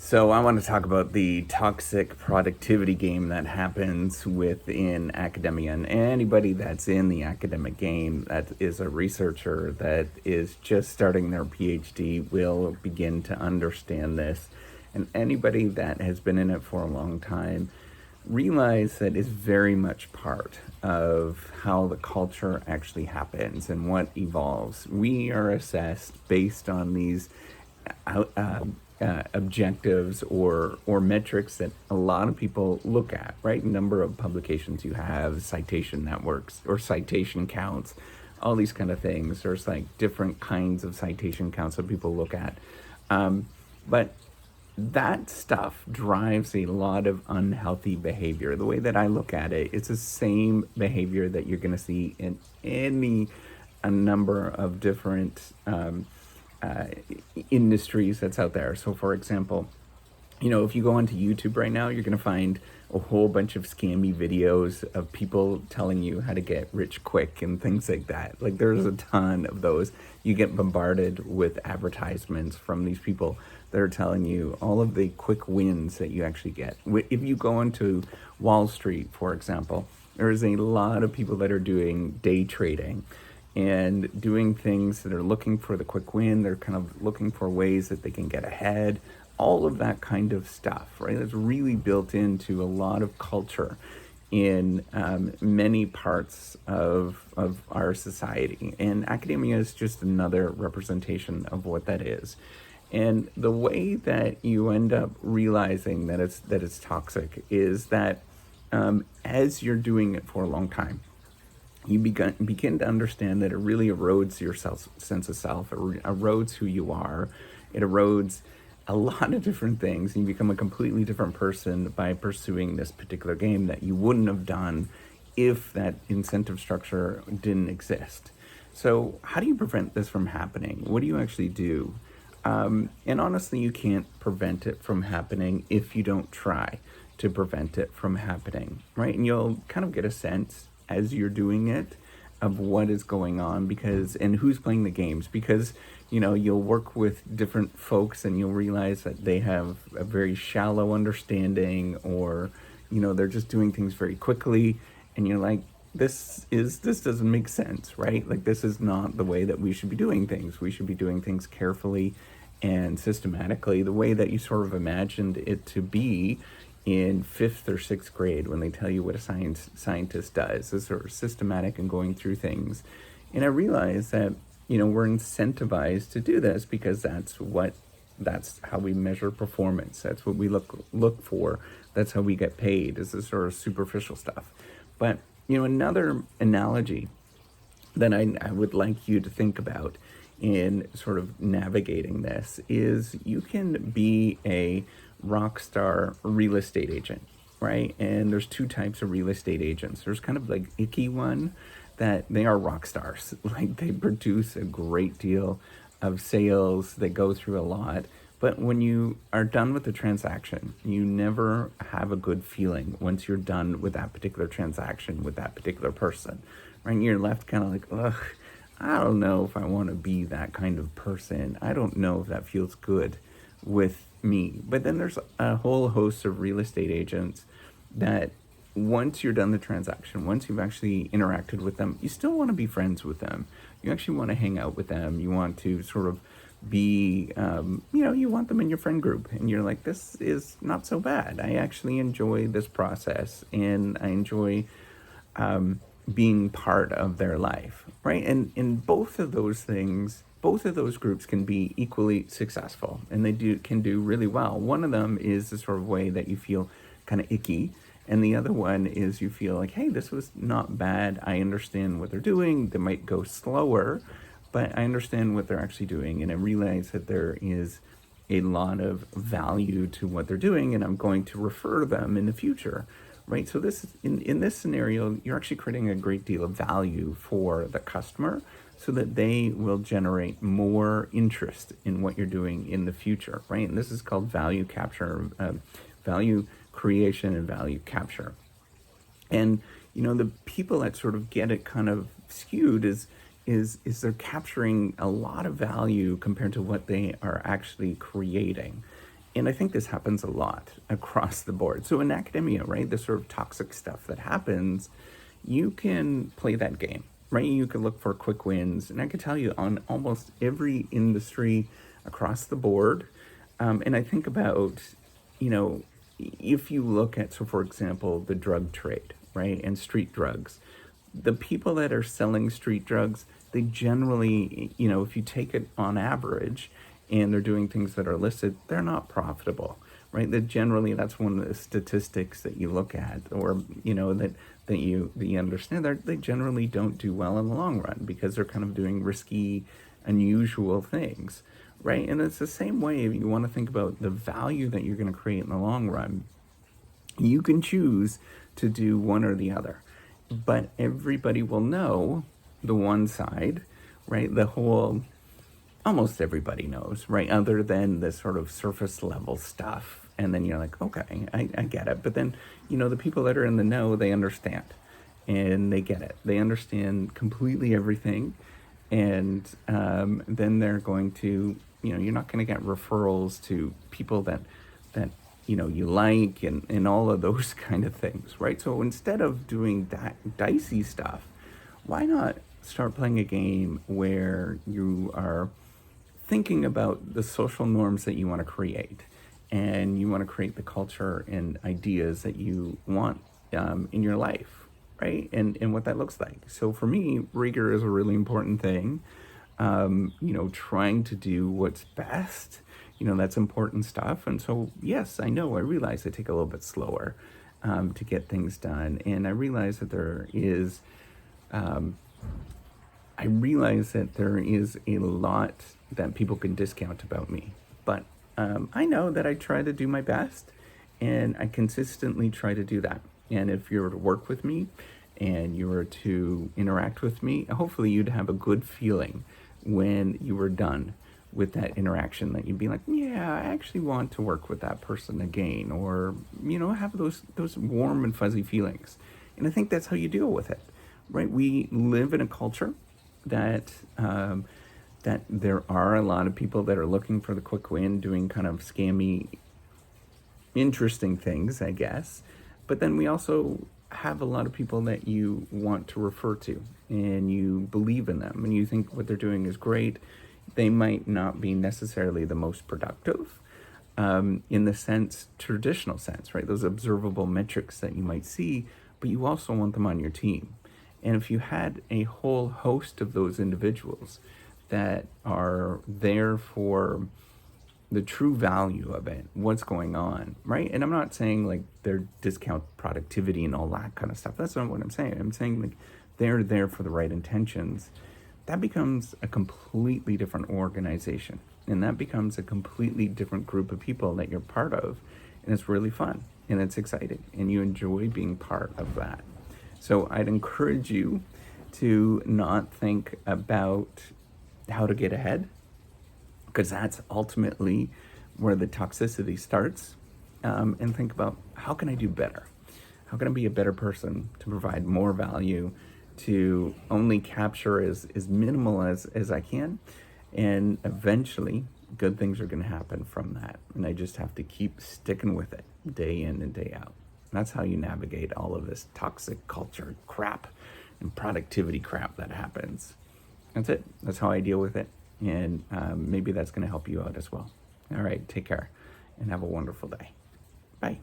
So I want to talk about the toxic productivity game that happens within academia. And anybody that's in the academic game that is a researcher that is just starting their PhD will begin to understand this. And anybody that has been in it for a long time realize that is very much part of how the culture actually happens and what evolves. We are assessed based on these objectives or metrics that a lot of people look at, right? Number of publications you have, citation networks or citation counts, all these kind of things. There's like different kinds of citation counts that people look at. But that stuff drives a lot of unhealthy behavior. The way that I look at it, it's the same behavior that you're going to see in a number of different uh, industries that's out there. So, for example, if you go onto YouTube right now, you're going to find a whole bunch of scammy videos of people telling you how to get rich quick and things like that. Like, there's a ton of those. You get bombarded with advertisements from these people that are telling you all of the quick wins that you actually get. If you go onto Wall Street, for example, there's a lot of people that are doing day trading and doing things that are looking for the quick win. They're kind of looking for ways that they can get ahead. All of that kind of stuff, right? It's really built into a lot of culture in many parts of our society. And academia is just another representation of what that is. And the way that you end up realizing that it's toxic is that as you're doing it for a long time, you begin to understand that it really erodes your sense of self. It erodes who you are. It erodes a lot of different things. And you become a completely different person by pursuing this particular game that you wouldn't have done if that incentive structure didn't exist. So how do you prevent this from happening? What do you actually do? And honestly, you can't prevent it from happening if you don't try to prevent it from happening, right? And you'll kind of get a sense as you're doing it of what is going on and who's playing the games, because you'll work with different folks and you'll realize that they have a very shallow understanding, or they're just doing things very quickly, and you're like, this doesn't make sense, right? Like, this is not the way that we should be doing things. We should be doing things carefully and systematically, the way that you sort of imagined it to be in 5th or 6th grade when they tell you what a scientist does. Is sort of systematic and going through things. And I realized that we're incentivized to do this because that's how we measure performance. That's what we look for. That's how we get paid, is this sort of superficial stuff. But another analogy that I would like you to think about in sort of navigating this is you can be a rock star real estate agent, right? And there's 2 types of real estate agents. There's kind of like icky one that they are rock stars. Like, they produce a great deal of sales. They go through a lot. But when you are done with the transaction, you never have a good feeling once you're done with that particular transaction with that particular person, right? And you're left kind of like, ugh, I don't know if I want to be that kind of person. I don't know if that feels good with me. But then there's a whole host of real estate agents that once you're done the transaction, once you've actually interacted with them, you still want to be friends with them. You actually want to hang out with them. You want to sort of be, you want them in your friend group. And you're like, this is not so bad. I actually enjoy this process, and I enjoy being part of their life, right? And in both of those things, both of those groups can be equally successful, and they can do really well. One of them is the sort of way that you feel kind of icky, and the other one is you feel like, hey, this was not bad. I understand what they're doing. They might go slower, but I understand what they're actually doing, and I realize that there is a lot of value to what they're doing, and I'm going to refer them in the future, right? So in this scenario, you're actually creating a great deal of value for the customer, so that they will generate more interest in what you're doing in the future, right? And this is called value capture, value creation and value capture. And, the people that sort of get it kind of skewed is they're capturing a lot of value compared to what they are actually creating. And I think this happens a lot across the board. So in academia, right, the sort of toxic stuff that happens, you can play that game, right? You can look for quick wins. And I can tell you on almost every industry across the board. And I think about, you know, if you look at, so for example, the drug trade, right, and street drugs, the people that are selling street drugs, they generally, you know, if you take it on average and they're doing things that are illicit, they're not profitable, right? That generally, that's one of the statistics that you look at, or, you know, that you understand. They generally don't do well in the long run because they're kind of doing risky, unusual things, right? And it's the same way if you want to think about the value that you're going to create in the long run. You can choose to do one or the other, but everybody will know the one side, right? The whole, almost everybody knows, right? Other than the sort of surface level stuff. And then you're like, okay, I get it. But then, you know, the people that are in the know, they understand and they get it. They understand completely everything. And then they're going to, you know, you're not going to get referrals to people that, you know, you like, and all of those kind of things, right? So instead of doing that dicey stuff, why not start playing a game where you are thinking about the social norms that you want to create, and you want to create the culture and ideas that you want in your life, right? And what that looks like. So for me, rigor is a really important thing. You know, trying to do what's best, you know, that's important stuff. And so, yes, I know, I realize I take a little bit slower to get things done. And I realize that there is a lot that people can discount about me. But I know that I try to do my best, and I consistently try to do that. And if you were to work with me and you were to interact with me, hopefully you'd have a good feeling when you were done with that interaction, that you'd be like, yeah, I actually want to work with that person again, or, you know, have those warm and fuzzy feelings. And I think that's how you deal with it, right? We live in a culture that that there are a lot of people that are looking for the quick win, doing kind of scammy, interesting things, I guess. But then we also have a lot of people that you want to refer to, and you believe in them, and you think what they're doing is great. They might not be necessarily the most productive in the traditional sense, right? Those observable metrics that you might see, but you also want them on your team. And if you had a whole host of those individuals that are there for the true value of it, what's going on, right? And I'm not saying like they're discount productivity and all that kind of stuff. That's not what I'm saying. I'm saying like they're there for the right intentions. That becomes a completely different organization. And that becomes a completely different group of people that you're part of. And it's really fun and it's exciting. And you enjoy being part of that. So I'd encourage you to not think about how to get ahead, because that's ultimately where the toxicity starts. And think about, how can I do better? How can I be a better person to provide more value, to only capture as minimal as I can? And eventually, good things are going to happen from that. And I just have to keep sticking with it day in and day out. That's how you navigate all of this toxic culture crap and productivity crap that happens. That's it. That's how I deal with it. And maybe that's going to help you out as well. All right, take care and have a wonderful day. Bye.